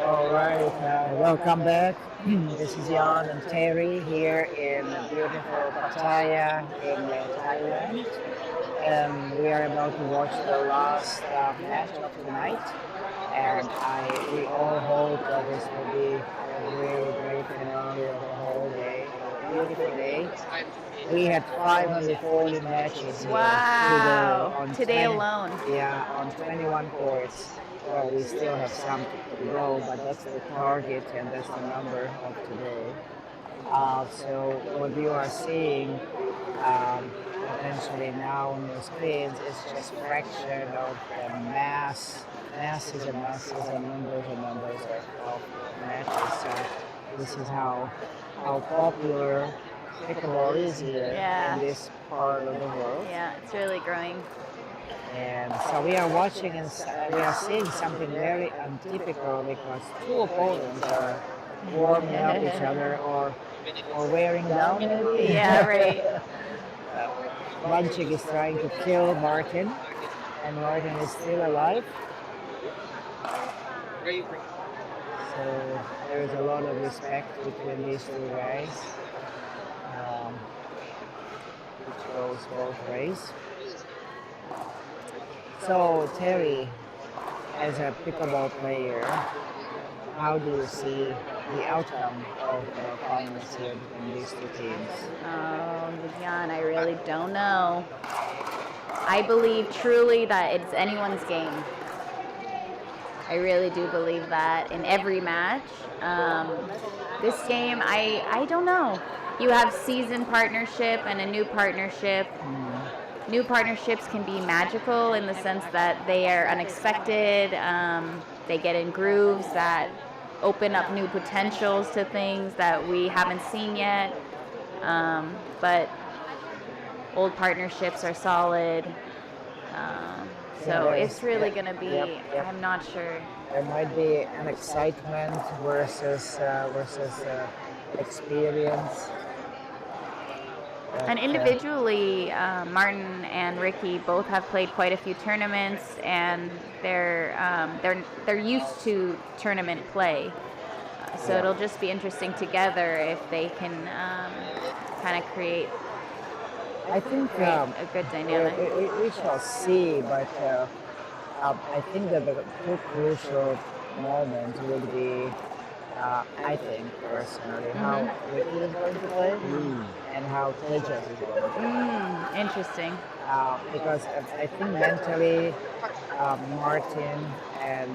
All right, welcome back. This is Jan and Terry here in beautiful Pattaya in Thailand. We are about to watch the last match of tonight, and we all hope that this will be a really great finale of the whole day, a beautiful day. We had 540 matches here today Wow. on Today 20, alone. yeah, on 21 courts. Well, we still have some to go, but that's the target and that's the number of today. So what you are seeing potentially now on your screens is just fraction of the masses and masses and numbers of matches. So this is how popular pickleball is here in Yeah. this part of the world. Yeah, it's really growing. And so we are watching and we are seeing something very untypical because two opponents are warming up each other or wearing down maybe. Yeah, right. Vanchik is trying to kill Martin and Martin is still alive. So there is a lot of respect between these two guys, um, which goes both ways. So Terry, as a pickleball player, how do you see the outcome of the finals here between these two teams? Oh, Jan, I really don't know. I believe truly that it's anyone's game. I really do believe that in every match. This game, I don't know. You have seasoned partnership and a new partnership. New partnerships can be magical in the sense that they are unexpected. They get in grooves that open up new potentials to things that we haven't seen yet. But old partnerships are solid. So it's really going to be, Yep. I'm not sure. There might be an excitement versus experience. And individually, Martin and Ricky both have played quite a few tournaments, and they're used to tournament play. So Yeah. it'll just be interesting together if they can kind of create I think a good dynamic. we shall see, but I think that the two crucial moments would be, I think personally, how Ricky is going to play and how Tejas is going to play. Interesting. Because I think mentally, Martin and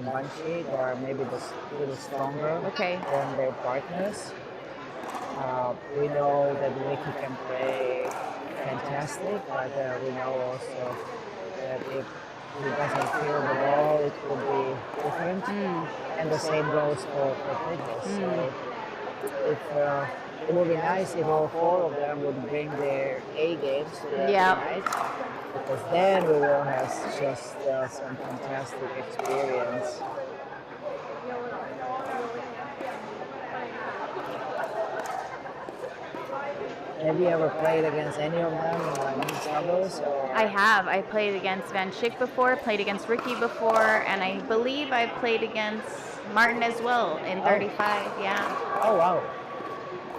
Banshee are maybe just a little stronger Okay. than their partners. We know that Ricky can play fantastic, but we know also that if he doesn't feel the ball, it could be different. And the same goes for Tejas. So it would be nice if all four of them would bring their A games to the night, because then we will have just some fantastic experience. Have you ever played against any of them in men's doubles? I have. I played against Van Schick before, played against Ricky before, and I believe I've played against Martin as well in 35. Yeah. Oh wow!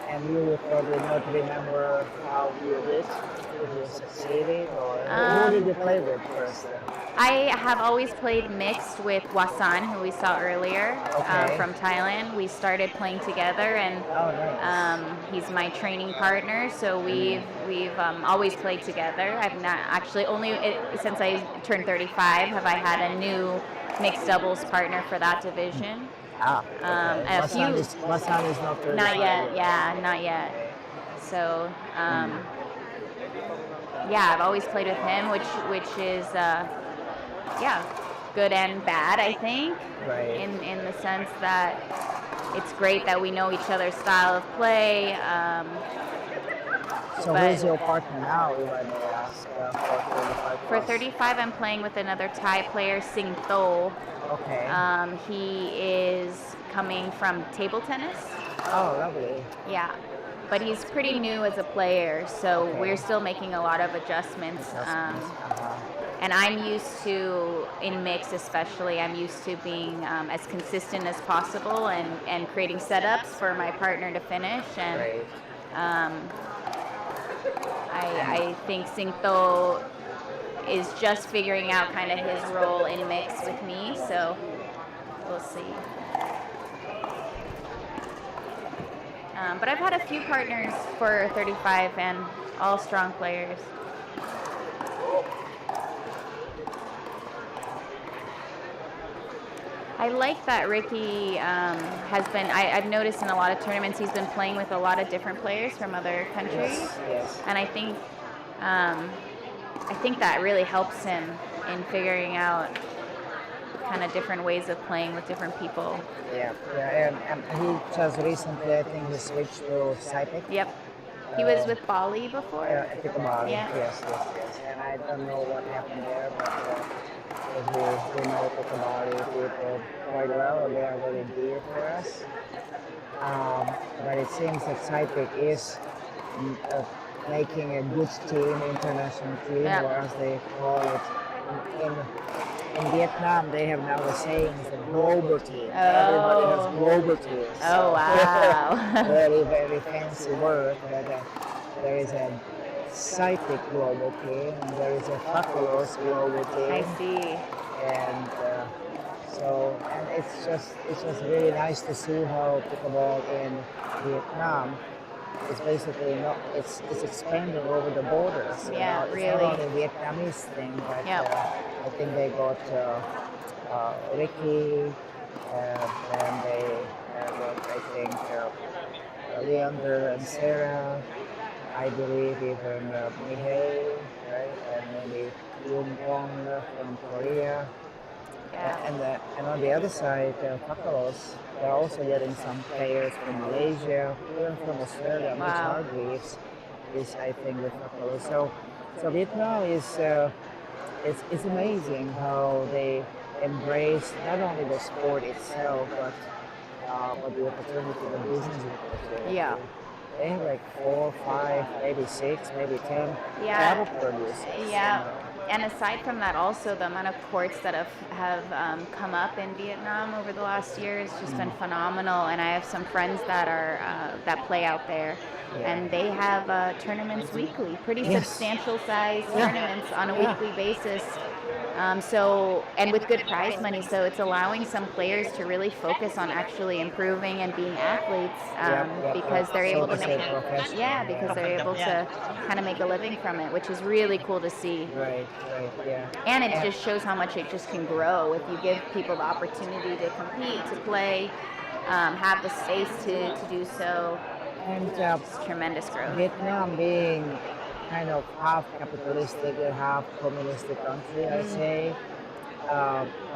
And you will probably not remember how you did, if you succeeded, or who did you play with first? I have always played mixed with Wasan, who we saw earlier from Thailand. We started playing together, and he's my training partner. So we've always played together. I've not actually since I turned 35 have I had a new mixed doubles partner for that division. Wasan is not 35. Not yet. Yeah, not yet. So yeah, I've always played with him, which is good and bad, I think. Right. In the sense that it's great that we know each other's style of play. So who's your partner now, if I may ask, for 35? I'm playing with another Thai player, Sing Tho. Okay. He is coming from table tennis. Oh, lovely. Yeah. But he's pretty new as a player, so we're still making a lot of adjustments. And I'm used to, in mix especially, I'm used to being as consistent as possible and creating setups for my partner to finish. And Right. um, And I think Singto is just figuring out kind of his role in mix with me. So we'll see. But I've had a few partners for 35 and all strong players. I like that Ricky has been, I've noticed in a lot of tournaments he's been playing with a lot of different players from other countries. yes. And I think that really helps him in figuring out kind of different ways of playing with different people. Yeah, and he just recently, I think, he switched to Cypic. Yep. He was with Bali before? PICKLEBALL, Yeah. yes. And I don't know what happened there, but we know PICKLEBALL people quite well, and they are very dear for us. But it seems that Cypic is making a good team, international team, Yeah. or as they call it in Vietnam. They have now the saying is a global team. Everybody has global teams. Oh, wow. Very fancy word. But, there is a Cypic global team, and there is a Faculos global team. I see. And and it's just really nice to see how pickleball in Vietnam is basically not it's expanding over the borders. Yeah, It's really. not only Vietnamese thing, but Yep. I think they got Ricky, and they got, I think, Leander and Sarah. I believe even Mihei, right, and maybe Yung Wong from Korea. Yeah. And on the other side, Pakalos, they're also getting some players from Malaysia, even from Australia. Mitch Wow. Hargreaves is, I think, with Pakalos. So Vietnam is it's amazing how they embrace not only the sport itself, but the opportunity, the business opportunity. Yeah. They have like 4, 5, maybe 6, maybe 10 Yeah. cattle producers. Yeah. And aside from that, also the amount of courts that have come up in Vietnam over the last year has just been phenomenal. And I have some friends that are that play out there, and they have tournaments weekly, pretty substantial size tournaments on a weekly basis. And with good prize money, so it's allowing some players to really focus on actually improving and being athletes because they're able to make because they're able to kind of make a living from it, which is really cool to see. Right, yeah. And it just shows how much it just can grow if you give people the opportunity to compete, to play, have the space to do so. And It's tremendous growth. Vietnam being kind of half capitalistic and half communistic country, I say.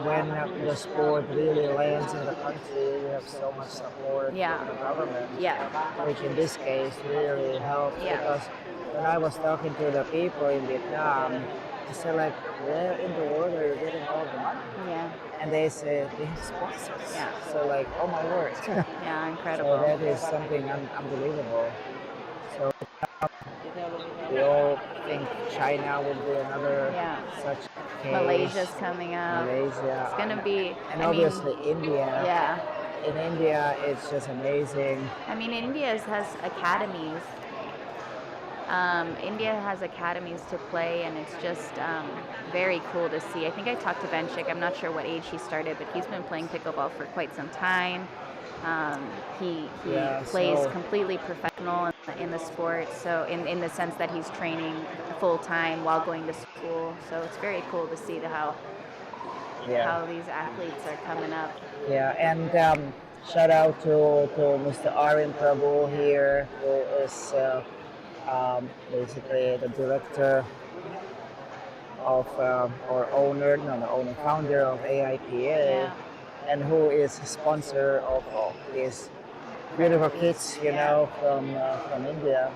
When the sport really lands in the country, we have so much support from the government, which in this case really helps because when I was talking to the people in Vietnam, I said like, where in the world are you getting all the money? Yeah. And they said they have sponsors. Yeah. So like, oh my word. Yeah, incredible. So that is something unbelievable. So we all think China will be another such case. Malaysia's coming up. Malaysia. It's gonna be. And obviously India. Yeah. In India, it's just amazing. I mean, India has academies. India has academies to play, and it's just very cool to see. I think I talked to Benchik. I'm not sure what age he started, but he's been playing pickleball for quite some time. He plays completely professional in the sport, so in the sense that he's training full time while going to school. So it's very cool to see how these athletes are coming up. Yeah, and shout out to Mr. Arvind Prabhu here, who is basically the director of founder of AIPA, and who is a sponsor of these beautiful kids, from India.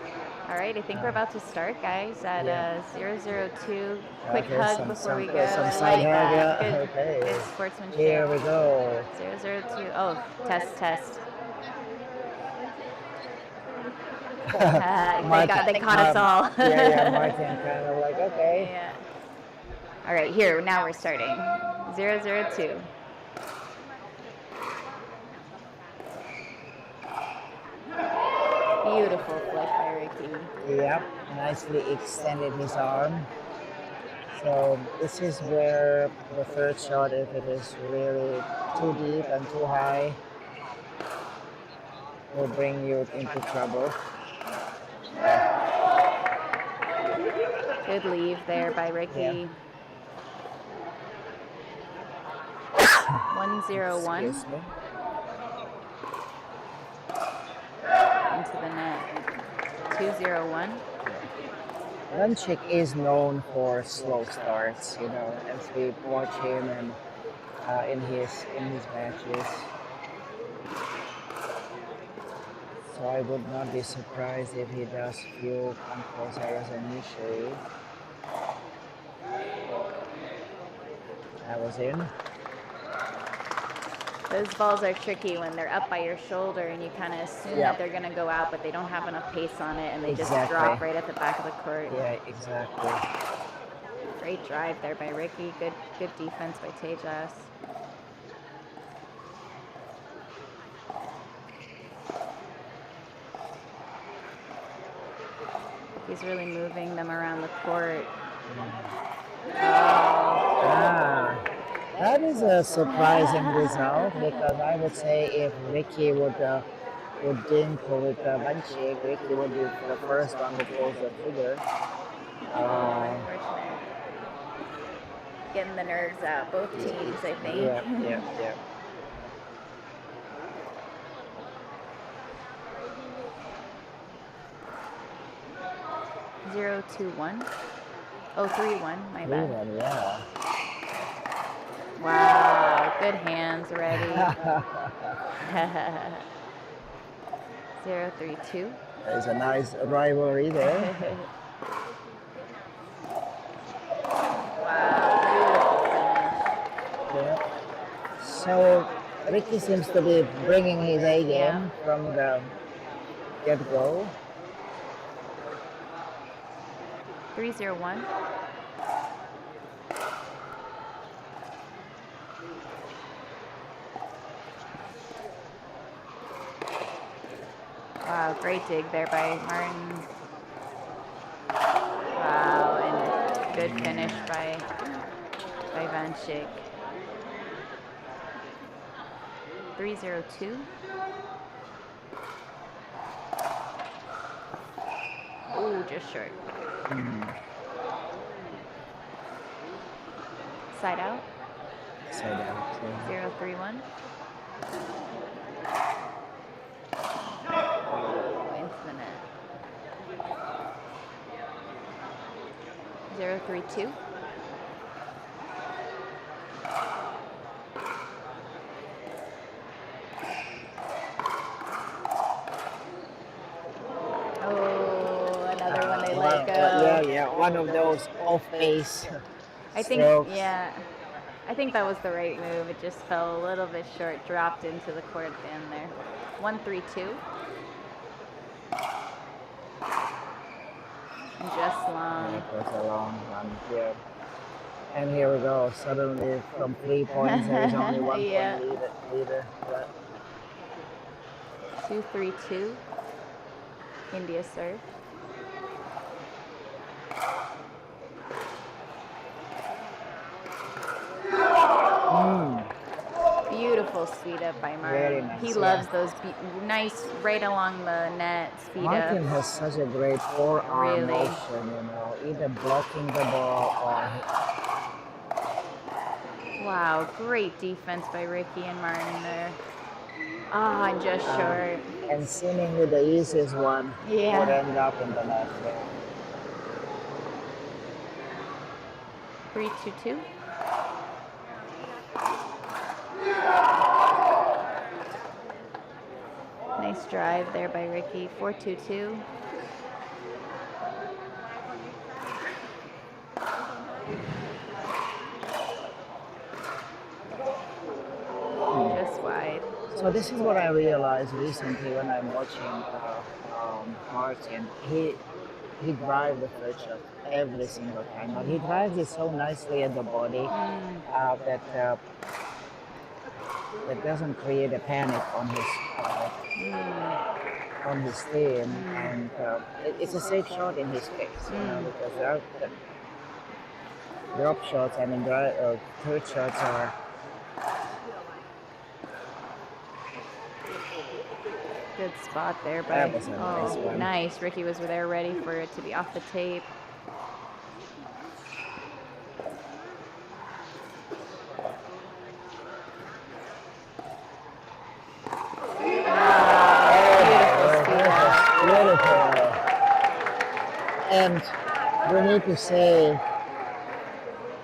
All right, I think we're about to start, guys, at 002. Quick hug before we go. Some side hug. Good sportsmanship. Here we go. 002. Oh, test. They caught us all. Martin kind of like, okay. Yeah. All right, here, now we're starting. 0-0-2. Beautiful flick by Ricky. Yep, nicely extended his arm. So this is where the third shot, if it is really too deep and too high, will bring you into trouble. Good leave there by Ricky. 1-0-1. Excuse me. Into the net. 2-0-1. Lunchik is known for slow starts, you know, as we watch him and in his matches. So I would not be surprised if he does few control errors initially. That was in. Those balls are tricky when they're up by your shoulder and you kind of assume that they're going to go out, but they don't have enough pace on it and they just drop right at the back of the court. Yeah, exactly. Great drive there by Ricky. Good defense by Tejas. He's really moving them around the court. That is a surprising result because I would say if Ricky would dink with Banchik, Ricky would be the first one to close the figure. Getting the nerves out, both teams, I think. Yeah. 0-2-1. Oh, 3-1, my bad. 3-1, yeah. Wow, good hands already. 0-3-2. There's a nice rivalry there. Wow, beautiful finish. Yeah. So Ricky seems to be bringing his A game from the get-go. 3-0-1. Wow, great dig there by Martin. Wow, and good finish by Vanchik. 3-0-2. Ooh, just short. Side out. Side out. 0-3-1. Into the net. 0-3-2. Oh, another one they let go. Yeah, one of those off-base. I think, strokes. I think that was the right move. It just fell a little bit short, dropped into the court at the end there. 1-3-2. And just long. Yeah, it was a long one here. And here we go. Suddenly, from 3 points, there's only 1 point leader. 2-3-2. India serve. Beautiful speed up by Martin. Very nice, He loves those nice right along the net speed Martin up. has such a great forearm Really. motion, you know, either blocking the ball or... Wow, great defense by Ricky and Martin there. Ah, and just short. And seemingly the easiest one would end up in the net there. 3-2-2. Nice drive there by Ricky. 4-2-2. Just wide. So this is what I realized recently when I'm watching Martin. he drives the third shot every single time. But he drives it so nicely at the body that doesn't create a panic on his team, and it's a safe shot in his case, because the drop shots, I mean, third shots are. Good spot there, but That was a nice one. nice. Ricky was there ready for it to be off the tape. Beautiful. And we need to say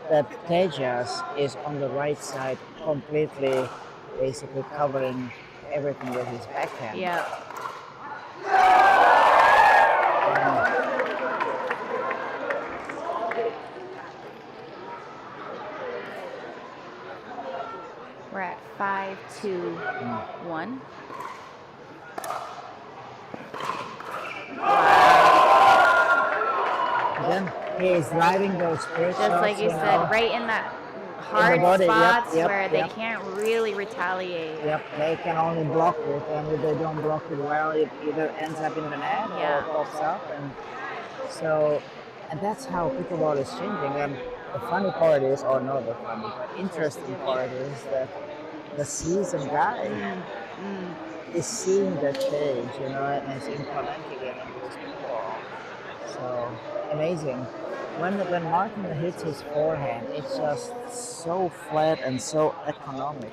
that Tejas is on the right side, completely, basically covering everything with his backhand. Yeah. We're at 5-2-1. Then he is driving those first Just shots, like you said, right in that hard body. spots Yep, where they can't really retaliate. Yep, they can only block it, and if they don't block it well, it either ends up in the net or pops up. And so, and that's how pickleball is changing. And the funny part is, or not the funny, but interesting part is that the seasoned guy is seeing that change, and is implementing it into his pickleball. So amazing. When Martin hits his forehand, it's just so flat and so economic.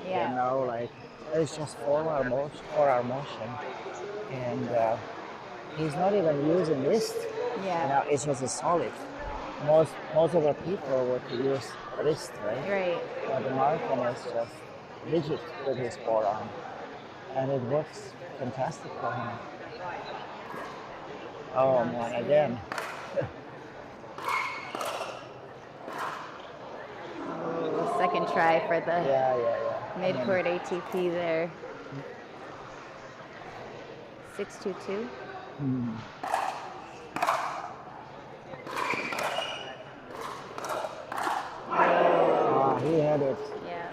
Like there's just four-hour motion, and he's not even using wrist. It's just a solid. Most of the people would use wrist, right? Right. But Martin is just rigid with his forearm, and it works fantastic for him. Oh man, again. Second try for the mid-court ATP there. 6-2-2. Oh, he had it. Yeah.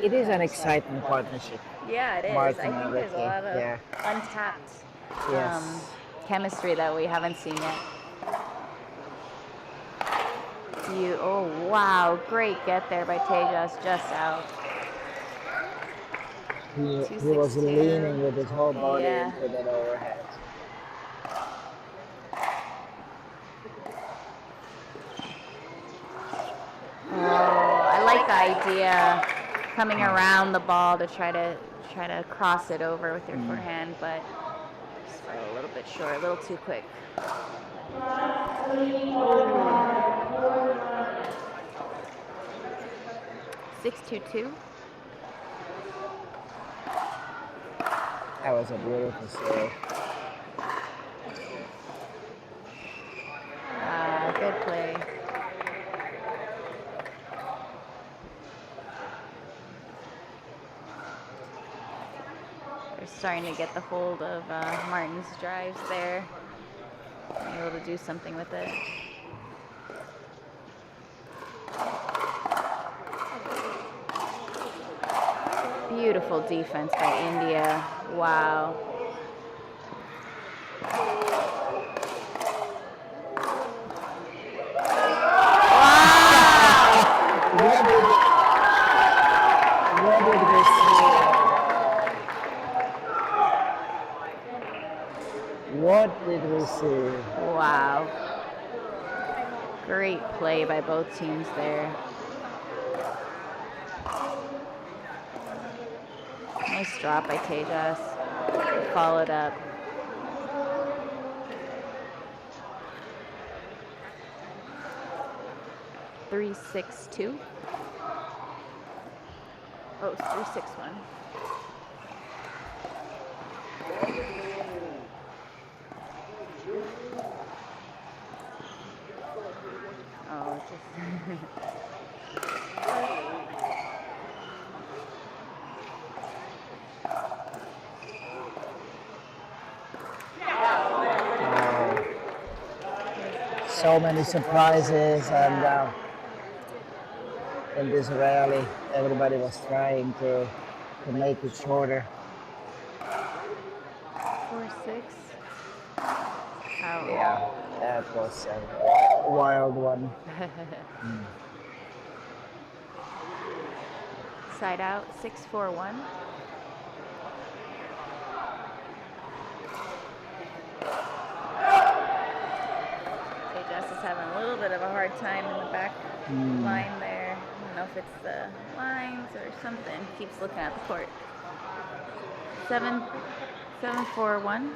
It is an exciting partnership. Yeah, it is. Martin I think there's a lot of untapped chemistry that we haven't seen yet. Oh, wow. Great get there by Tejas, just out. He was leaning with his whole body into that overhead. I like the idea coming around the ball to try to cross it over with your forehand, but just a little bit short, a little too quick. 6-2-2. That was a beautiful serve. Good play. They're starting to get the hold of Martin's drives there. Being able to do something with it. Beautiful defense by India. Wow. What did we see? Wow. Great play by both teams there. Nice drop by Tejas. Followed up. Three, 6-2. Oh, 3-6-1. Oh, it's just so many surprises, and in this rally, everybody was trying to make it shorter. 4-6. Oh. Yeah, that was a wild one. Side out, 6-4-1. Jess is having a little bit of a hard time in the back line there. I don't know if it's the lines or something. Keeps looking at the court. 7-4-1.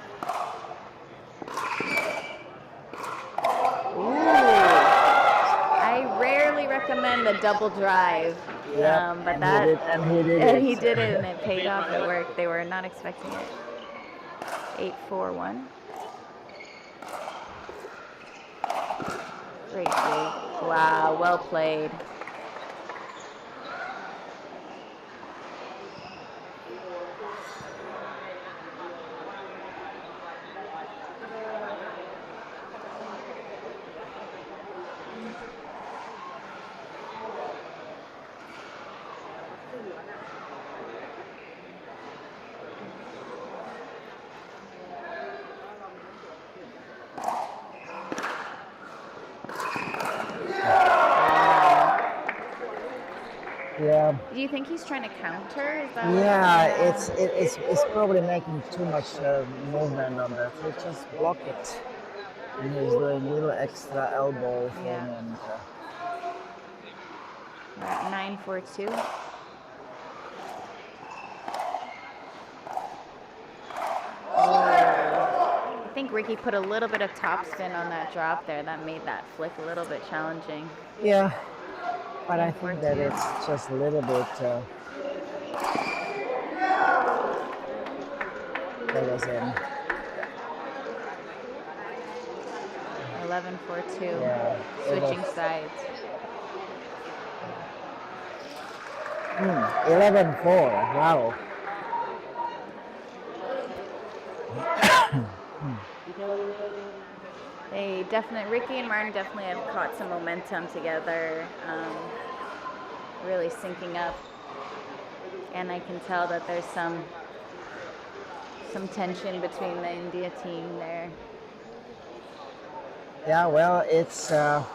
I rarely recommend a double drive, but he did it, and it paid off. It worked. They were not expecting it. 8-4-1. Great save. Wow, well played. Yeah. Do you think he's trying to counter? Is that it's probably making too much movement on that. He just block it, and he's doing a little extra elbow thing. Yeah. And we're at 9-4-2. I think Ricky put a little bit of topspin on that drop there. That made that flick a little bit challenging. yeah, but I think that it's just a little bit. That was in. 11-4-2. Yeah, Switching sides. 11-4. Wow. Ricky and Martin definitely have caught some momentum together, really syncing up, and I can tell that there's some tension between the India team there. Yeah, well, it's a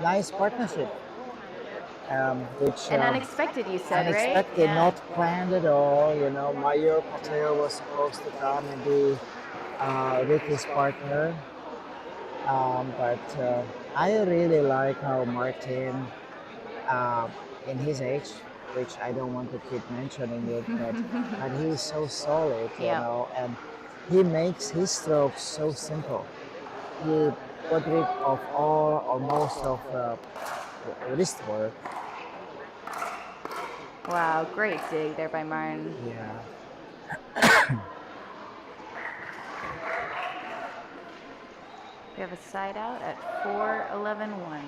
nice partnership. Which unexpected, you said, unexpected, right? not planned at all. You know, Mayor Patel was supposed to come and be Ricky's partner, but I really like how Martin, in his age, which I don't want to keep mentioning it, but he's so solid, you know, and he makes his strokes so simple. He got rid of all or most of wrist work. Wow, great dig there by Martin. Yeah. We have a side out at 4-11-1.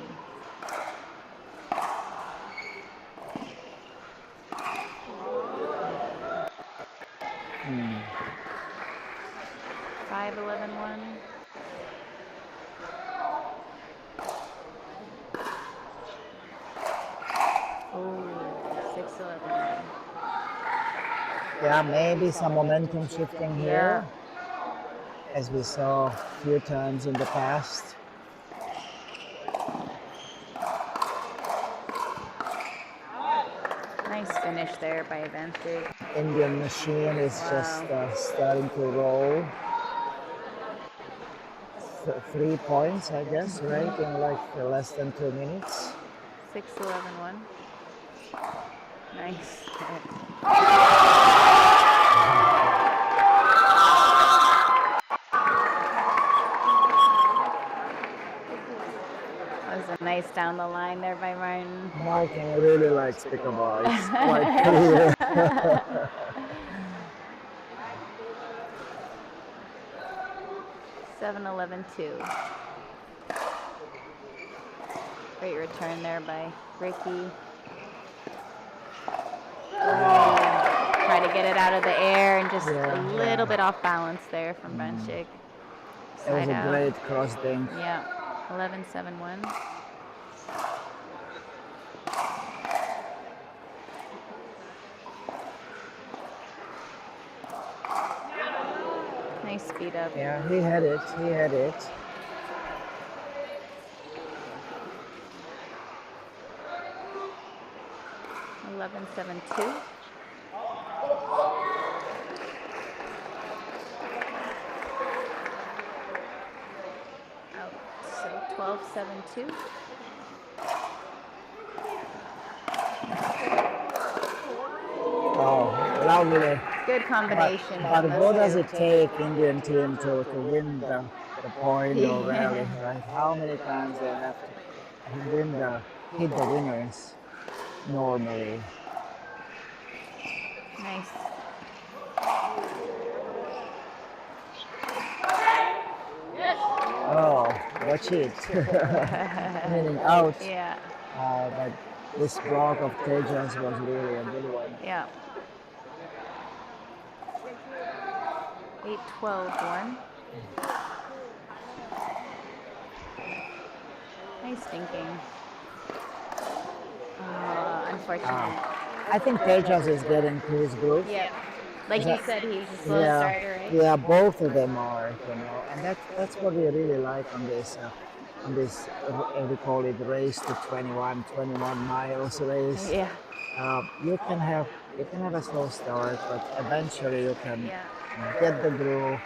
Hmm. 5-11-1. Oh, 6-11-1. Yeah, maybe some momentum shifting here, as we saw a few times in the past. Nice finish there by Evantic. Indian machine is just starting to roll. 3 points, I guess, right? In like less than 2 minutes. 6-11-1. Nice. That was a nice down the line there by Martin. Martin really likes pickleball. It's quite clear. 7-11-2. Great return there by Ricky. Try to get it out of the air and just a little bit off balance there from Benchik. It was Side a out. great cross dink. Yeah. 11-7-1. Nice speed up. Yeah, he had it. He had it. Yeah. 11-7-2. Out. So 12-7-2. Oh, lovely. Good combination. But from what those does two. it take Indian team to win the point or rally, right? How many times they have to win hit the winners normally? Nice. Oh, watch it. Meaning out. Yeah. But this block of Tejas was really a good one. Yeah. 8-12-1. Nice thinking. Unfortunate. I think Tejas is getting to his groove. Yeah. Like you said, he's a slow starter, right? Yeah, both of them are, and that's what we really like on this we call it race to 21 miles race. Yeah. You can have a slow start, but eventually you can get the groove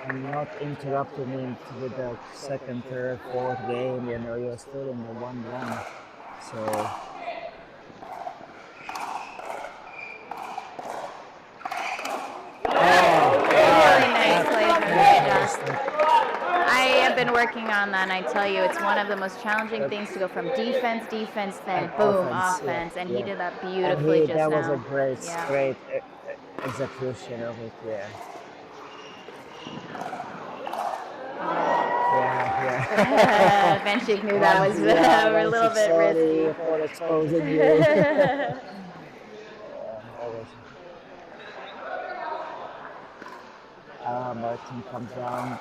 and not interrupting it with the second, third, fourth game. You're still in the 1-1. So. Really nice play from Tejas. I have been working on that, and I tell you, it's one of the most challenging things to go from defense, then boom, offense, and he did that beautifully just now. That was a great execution of it, yeah. Yeah. Benchik knew that was a little bit risky. Sorry for exposing you. Martin comes down.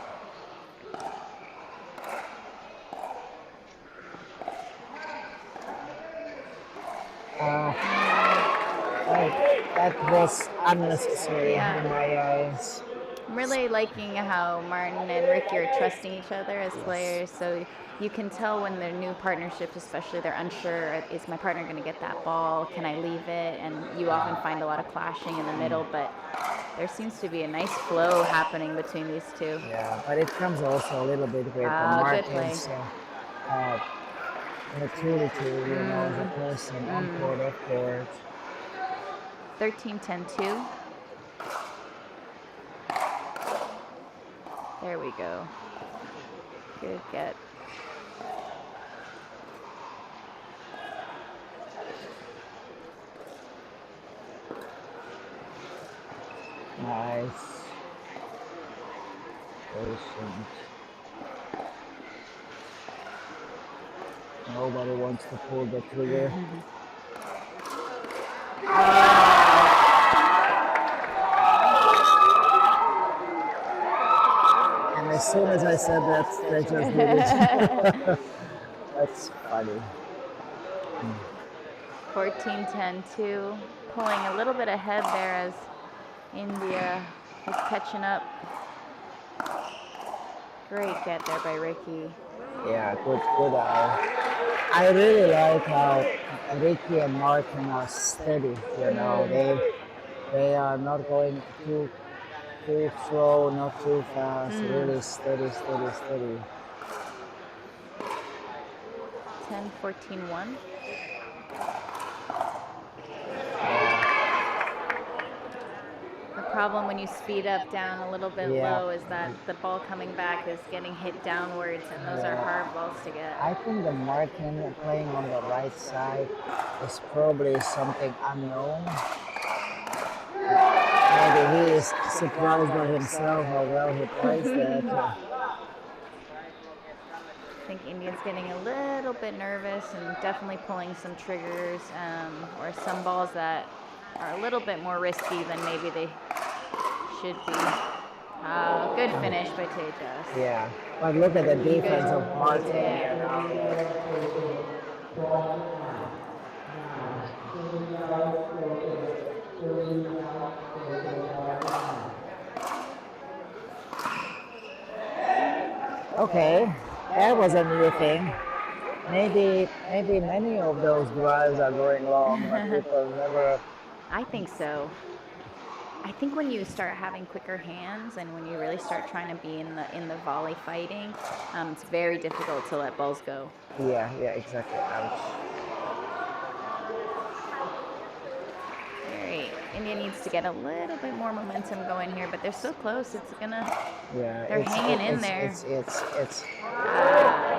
That was unnecessary in my eyes. I'm really liking how Martin and Ricky are trusting each other as players. So you can tell when they're new partnerships, especially they're unsure, is my partner going to get that ball? Can I leave it? And you often find a lot of clashing in the middle, but there seems to be a nice flow happening between these two. Yeah, but it comes also a little bit with Martin's maturity, as a person, on court, off court. 13-10-2. There we go. Good get. Nice. Patient. Nobody wants to pull the trigger. And as soon as I said that, they just did it. That's funny. 14-10-2. Pulling a little bit ahead there as India is catching up. Great get there by Ricky. Yeah, good eye. I really like how Ricky and Martin are steady. They are not going too slow, not too fast. Really steady. 10-14-1. The problem when you speed up down a little bit low is that the ball coming back is getting hit downwards, and those are hard balls to get. I think the Martin playing on the right side is probably something unknown. Maybe he is surprised by himself how well he plays that. I think India's getting a little bit nervous and definitely pulling some triggers or some balls that are a little bit more risky than maybe they should be. Oh, good finish by Tejas. Yeah, but look at the defense of Martin. Okay, that was a new thing. Maybe many of those drives are going long, but people never. I think so. I think when you start having quicker hands and when you really start trying to be in the volley fighting, it's very difficult to let balls go. Yeah, exactly. Ouch. Very. India needs to get a little bit more momentum going here, but they're so close. It's gonna. Yeah, They're hanging in there. It's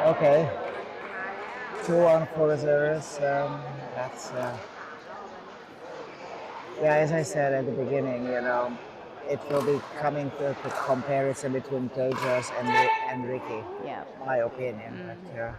okay. 2-1 for reserves. That's yeah. As I said at the beginning, it will be coming to the comparison between Tejas and Ricky. Yeah. My opinion. But,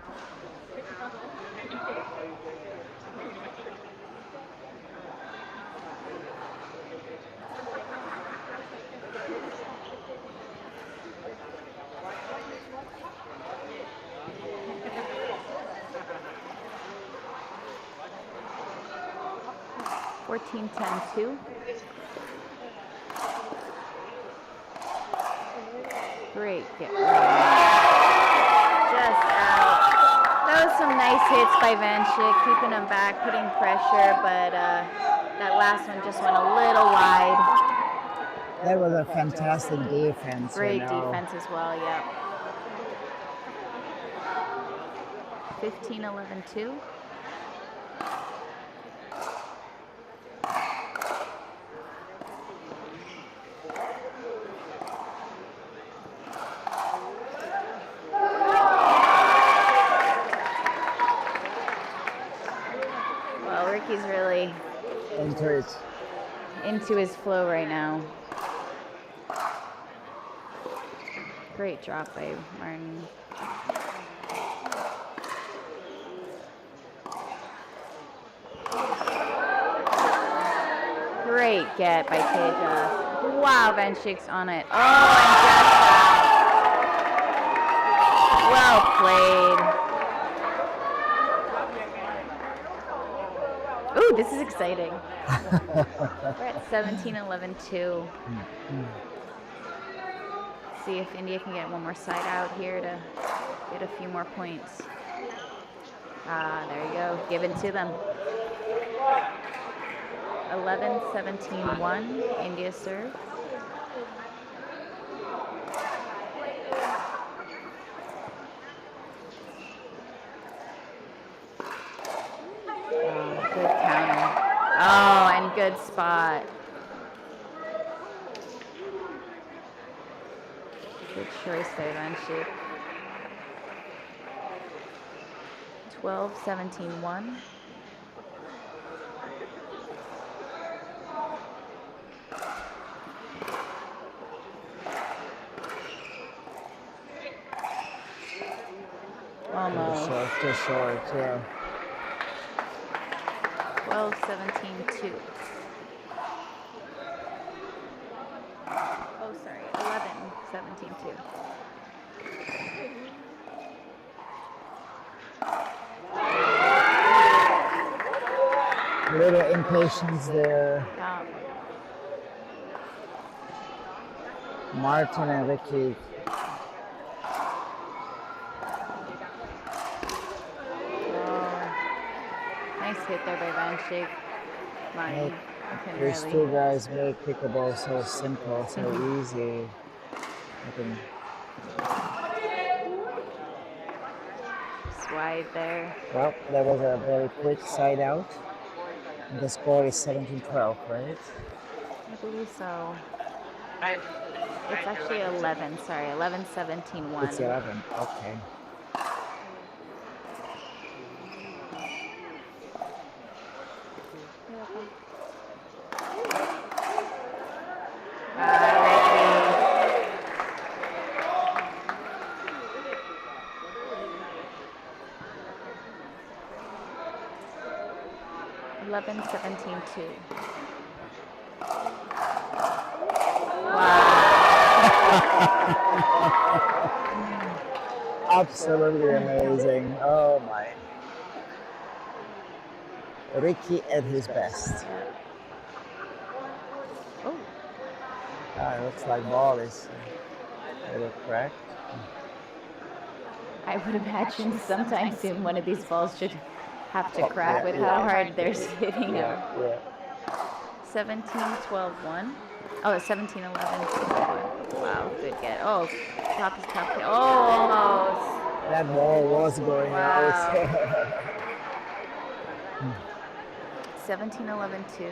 14-10-2. Great get. Just out. Those some nice hits by Vanchik, keeping him back, putting pressure, but that last one just went a little wide. that was a fantastic defense. Great defense as well, yep. 15-11-2. Well, Ricky's really into his flow right now. Great drop by Martin. Great get by Tejas. Wow, Vanchik's on it. Oh, and just well played. Ooh, this is exciting. We're at 17-11-2. See if India can get one more side out here to get a few more points. Ah, there you go. Given to them. 11-17-1. India serve. Good counter. Oh, and good spot. Good choice by Vanchik. 12-17-1. Almost. Too short, yeah. 12-17-2. Oh, sorry. 11-17-2. A little impatience there. Martin and Ricky. Nice hit there by Vanchik. Martin can These really. two guys make pickleball so simple, so easy. Just wide there. Well, that was a very quick side out. And the score is 17-12, right? I believe so. It's actually 11. Sorry, 11-17-1. It's 11. Okay. Ricky. 11-17-2. Wow. Absolutely amazing. Oh my. Ricky at his best. Oh, It looks like ball is a little cracked. I would imagine sometime soon one of these balls should have to crack with yeah. how hard they're hitting them. Yeah. 17-12-1. Oh, 17-11-1. Wow, good get. Oh, top is top. Oh, almost. That ball was going out. Wow. 17-11-2.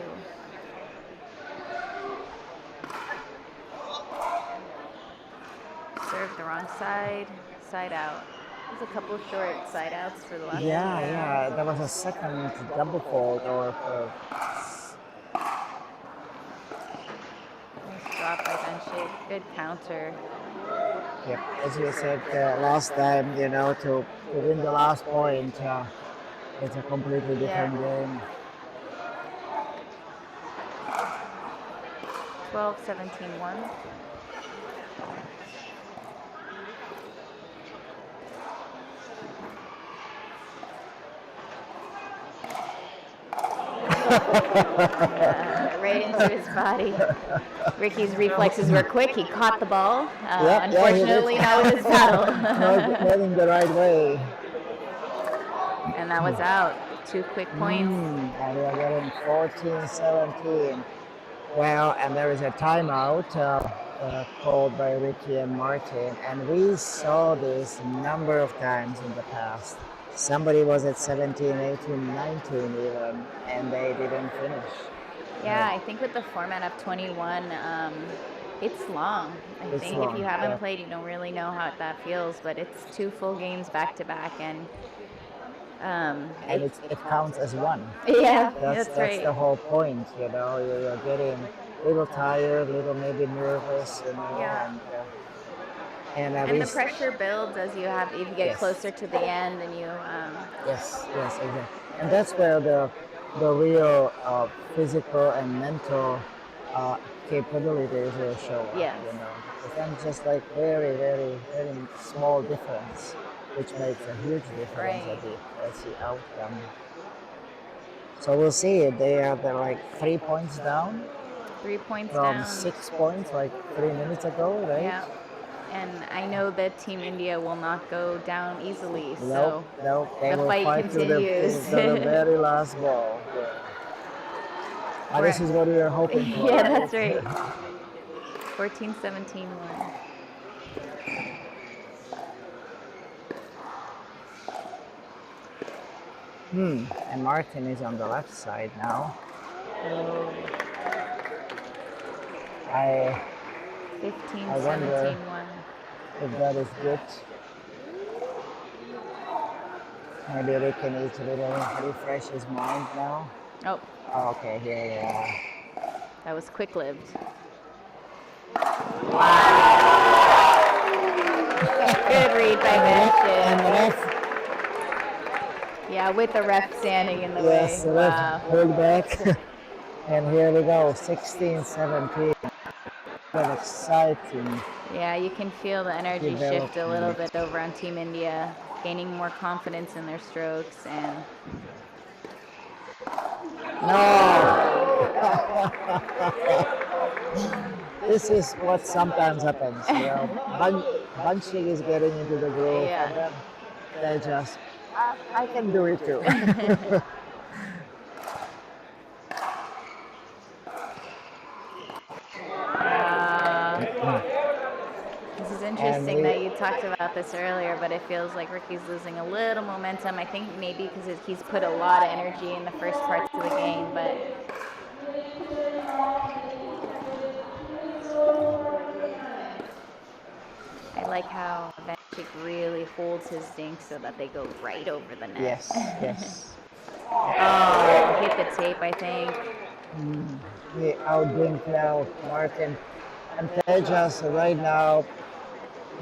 Serve the wrong side. Side out. There's a couple short side outs for the last Yeah. That was a second double fault or Nice drop by Benchik. Good counter. Yep. As you said last time, to win the last point, it's a completely different game. 12-17-1. Right into his body. Ricky's reflexes were quick. He caught the ball. Unfortunately, not with his paddle. Not in the right way. And that was out. 2 quick points. And we are getting 14-17. Well, and there is a timeout called by Ricky and Martin. And we saw this number of times in the past. Somebody was at 17, 18, 19 even, and they didn't finish. Yeah, I think with the format of 21, it's long. I think if you haven't played, you don't really know how that feels, but it's 2 full games back to back, and it counts as one. Yeah, that's right. That's the whole point, You're getting a little tired, a little maybe nervous, Yeah. And the pressure builds as you get closer to the end, and you. Yes, exactly. And that's where the real physical and mental capabilities will show up. Yes. But then just like very, very, very small difference, which makes a huge difference at the outcome. So we'll see. They're like 3 points down. 3 points from down. 6 points like 3 minutes ago, right? Yeah. And I know that Team India will not go down easily, No, they the will fight continues. To the very last ball. This is what we are hoping for. Yeah, that's right. 14-17-1. And Martin is on the left side now. Oh. I 15-17-1. If that is good. Maybe Ricky needs to refresh his mind now. Oh. Okay, yeah. That was quick-lived. Wow. Good read by Benchik. And the ref. Yeah, with the ref standing in the way. Yes, the ref pulled back. And here we go, 16-17. But exciting. Yeah, you can feel the energy shift a little bit over on Team India, gaining more confidence in their strokes and. No! This is what sometimes happens. Benchik is getting into the groove, and then they just, I can do it too. This is interesting that you talked about this earlier, but it feels like Ricky's losing a little momentum. I think maybe because he's put a lot of energy in the first parts of the game, but I like how Benchik really holds his dink so that they go right over the net. Yes. Oh, hit the tape, I think. He outdinked now Martin. And Tejas right now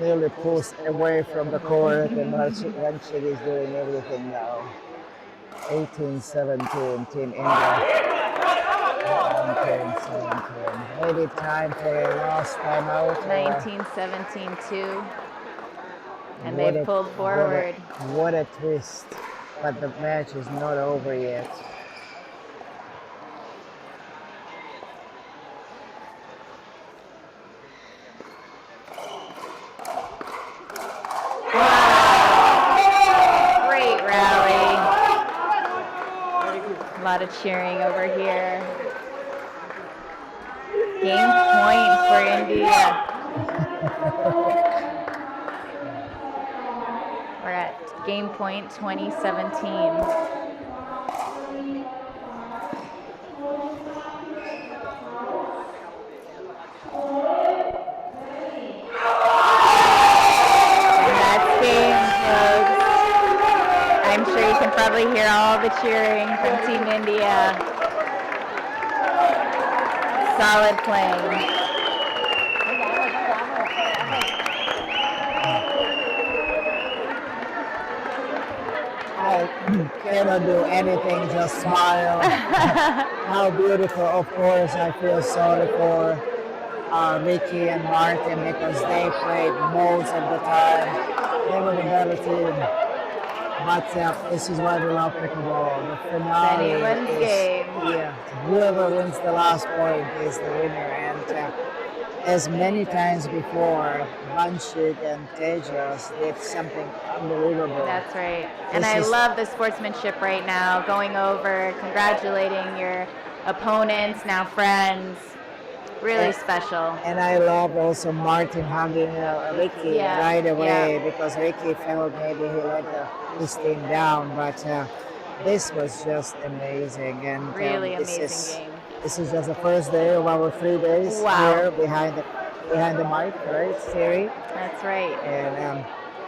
nearly pushed away from the court, and Benchik is doing everything now. 18-17, Team India. 17. Maybe time for a last timeout. 19-17-2. And they've pulled forward. What a twist. But the match is not over yet. Wow. Great rally. A lot of cheering over here. Game point for India. We're at game point 2017. I'm sure you can probably hear all the cheering from Team India. Solid playing. I cannot do anything, just smile. How beautiful. Of course, I feel sorry for Ricky and Martin because they played most of the time. They were the better team. But this is why we love pickleball. The finale is game. Yeah, whoever wins the last point is the winner. And as many times before, Vanshik and Tejas did something unbelievable. That's right. And I love the sportsmanship right now, going over, congratulating your opponents, now friends. Really special. And I love also Martin hugging Ricky right away because Ricky felt maybe he let his team down, but this was just amazing. And really amazing game. This is just the first day of our 3 days here behind the mic, right, Siri? That's right. And